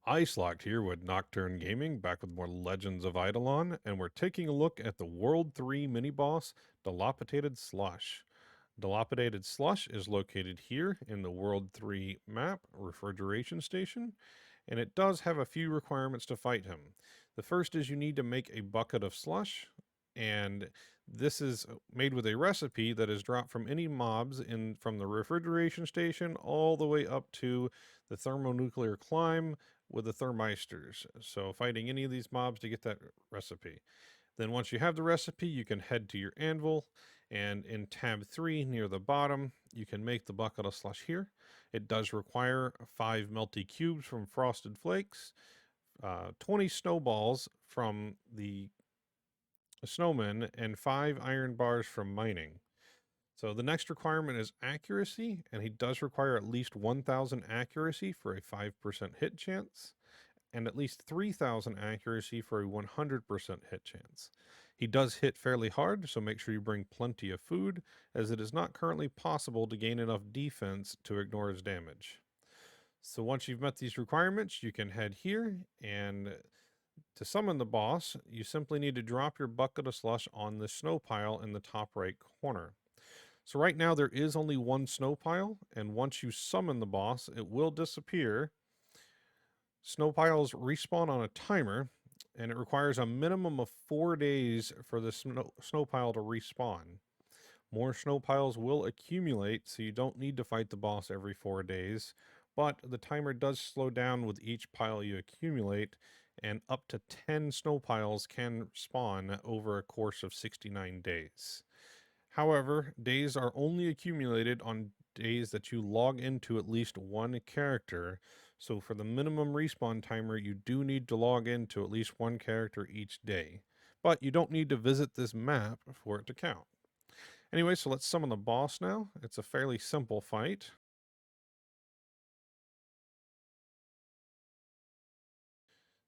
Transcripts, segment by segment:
Icelocked here with Nocturne Gaming, back with more Legends of Eidolon, and we're taking a look at the World 3 mini-boss, Dilapidated Slush. Dilapidated Slush is located here in the World 3 map, Refrigeration Station, and it does have a few requirements to fight him. The first is you need to make a bucket of slush, and this is made with a recipe that is dropped from any mobs in from the refrigeration station all the way up to the thermonuclear climb with the thermistors. So fighting any of these mobs to get that recipe. Then once you have the recipe, you can head to your anvil, and in tab 3 near the bottom, you can make the bucket of slush here. It does require 5 melty cubes from Frosted Flakes, 20 snowballs from the snowmen, and 5 iron bars from mining. So the next requirement is accuracy, and he does require at least 1,000 accuracy for a 5% hit chance, and at least 3,000 accuracy for a 100% hit chance. He does hit fairly hard, so make sure you bring plenty of food, as it is not currently possible to gain enough defense to ignore his damage. So once you've met these requirements, you can head here, and to summon the boss, you simply need to drop your bucket of slush on the snow pile in the top right corner. So right now there is only one snow pile, and once you summon the boss, it will disappear. Snow piles respawn on a timer, and it requires a minimum of 4 days for the snow pile to respawn. More snow piles will accumulate, so you don't need to fight the boss every 4 days, but the timer does slow down with each pile you accumulate, and up to 10 snow piles can spawn over a course of 69 days. However, days are only accumulated on days that you log into at least one character. So for the minimum respawn timer, you do need to log into at least one character each day. But you don't need to visit this map for it to count. Anyway, so let's summon the boss now. It's a fairly simple fight.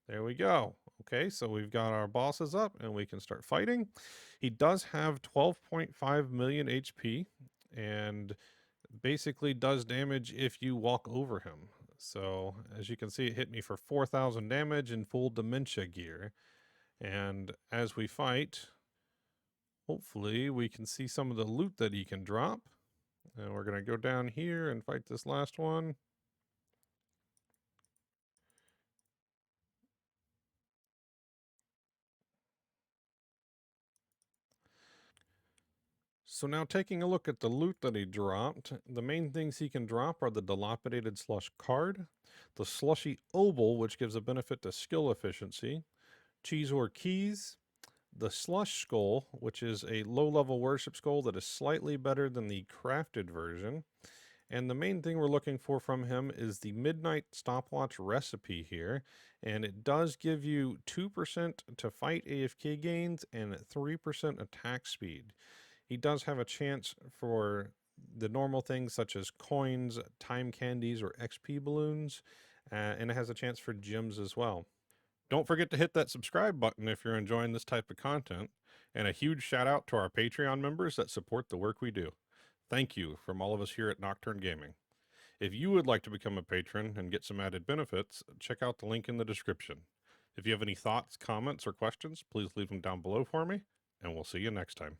There we go. Okay, so we've got our bosses up and we can start fighting. He does have 12.5 million HP and basically does damage if you walk over him. So as you can see, it hit me for 4,000 damage in full dementia gear. And as we fight, hopefully we can see some of the loot that he can drop. And we're going to go down here and fight this last one. So now taking a look at the loot that he dropped, the main things he can drop are the Dilapidated Slush card, the Slushy Obol, which gives a benefit to skill efficiency, Cheese or Keys, the Slush Skull, which is a low-level worship skull that is slightly better than the crafted version, and the main thing we're looking for from him is the Midnight Stopwatch recipe here, and it does give you 2% to fight AFK gains and 3% attack speed. He does have a chance for the normal things such as coins, time candies, or XP balloons, and it has a chance for gems as well. Don't forget to hit that subscribe button if you're enjoying this type of content, and a huge shout out to our Patreon members that support the work we do. Thank you from all of us here at Nocturne Gaming. If you would like to become a patron and get some added benefits, check out the link in the description. If you have any thoughts, comments, or questions, please leave them down below for me, and we'll see you next time.